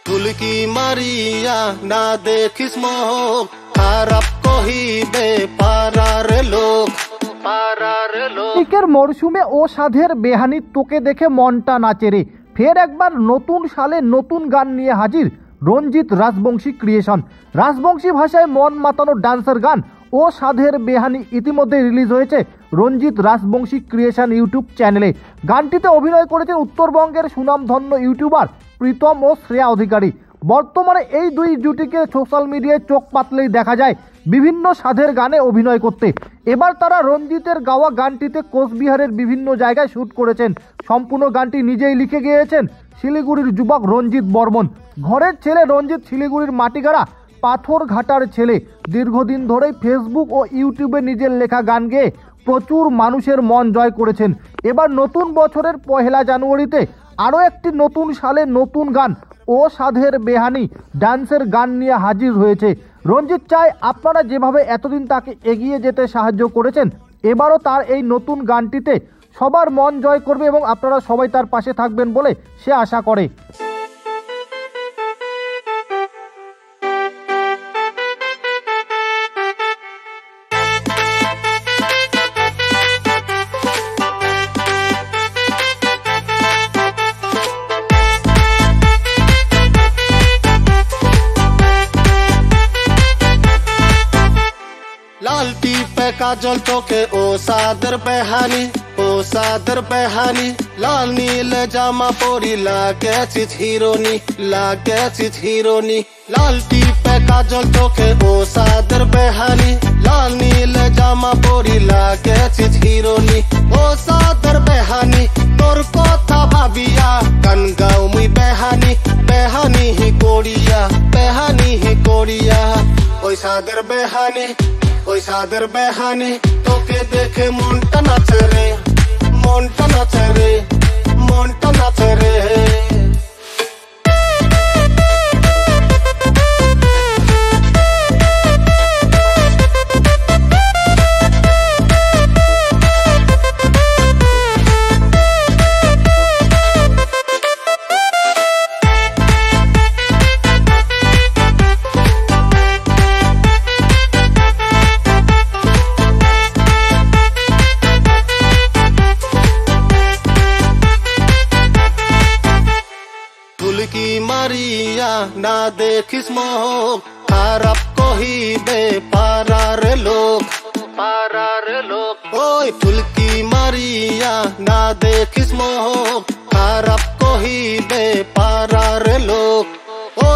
ফুলকি মারিয়া না দেখিস মোহ, খারাপ কহিবে পাড়ার লোক। শীতের মরশুমে ও সাধের বেহানি তোকে দেখে মনটা নাচে রে। ফের একবার নতুন সালে নতুন গান নিয়ে হাজির রঞ্জিত রাজবংশী ক্রিয়েশন। রাজবংশী ভাষায় মন মাতানো ডান্সার গান ও সাধের বেহানি ইতিমধ্যে রিলিজ হয়েছে রঞ্জিত রাজবংশী ক্রিয়েশন ইউটিউব চ্যানেলে। গানটিতে অভিনয় করেছেন উত্তরবঙ্গের সুনামধন্য ইউটিউবার প্রীতম ও শ্রেয়া অধিকারী। বর্তমানে এই দুই জুটিকে সোশ্যাল মিডিয়ায় চোখ পাতলেই দেখা যায় বিভিন্ন সাধের গানে অভিনয় করতে। এবার তারা রঞ্জিতের গাওয়া গানটিতে কোচবিহারের বিভিন্ন জায়গায় শ্যুট করেছেন। সম্পূর্ণ গানটি নিজেই লিখে গিয়েছেন শিলিগুড়ির যুবক রঞ্জিত বর্মন। ঘরের ছেলে রঞ্জিত শিলিগুড়ির মাটিগাড়া পাথরঘাটার ছেলে। দীর্ঘদিন ধরেই ফেসবুক ও ইউটিউবে নিজের লেখা গান গেয়ে প্রচুর মানুষের মন জয় করেছেন। এবার নতুন বছরের 1 জানুয়ারিতে আরও একটি নতুন সালে নতুন গান ও সাধের বেহানি ডান্সের গান নিয়ে হাজির হয়েছে। রঞ্জিত চায় আপনারা যেভাবে এতদিন তাকে এগিয়ে যেতে সাহায্য করেছেন, এবারও তার এই নতুন গানটিতে সবার মন জয় করবে এবং আপনারা সবাই তার পাশে থাকবেন বলে সে আশা করে। লাল টিপে কাজল চোখে ও সাদের বেহানি, ও সাদের বেহানি। লাল নীল জামা পরি লাগেছিস হিরোনি, লাগেছিস হিরোনি। লাল টিপে কাজল চোখে ও সাদের বেহানি, লাল নীল জামা পরি লাগেছিস হিরোনি। ও সাদের বেহানি তোর কথা ভাবিয়া গান গাও মুই বেহানি, বেহানি হি করিয়া, বেহানি হি করিয়া। ওই সাদের বেহানি, ওই সাদের বেহানি তোকে দেখে মনটা নাচে রে, মনটা নাচে রে, মনটা নাচে রে। ফুলকি মারিয়া না দেখিস মোহ, খারাপ কহিবে পাড়ার লোক, পাড়ার লোক। ওই ফুলকি মারিয়া না দেখিস মোহ, খারাপ কহিবে পাড়ার লোক। ও